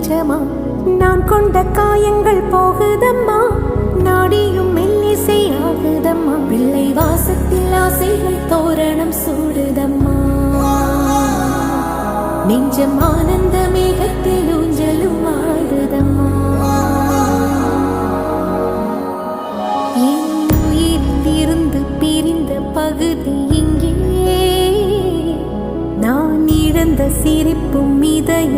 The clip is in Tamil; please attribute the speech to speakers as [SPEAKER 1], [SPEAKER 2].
[SPEAKER 1] நிஜமா நான் கொண்ட காயங்கள் போகுதம்மா நாடியும் மெல்லிசை ஆகுதம்மா பிள்ளை வாசத்தில் ஆசைகள் தோரணம் சூடுதம்மா நெஞ்சம் ஆனந்த மேகத்தில் ஊஞ்சலும் ஆடுதம்மா என் உயிரிலிருந்து பிரிந்த பகுதி இங்கே நான் இழந்த சிரிப்பும் இதய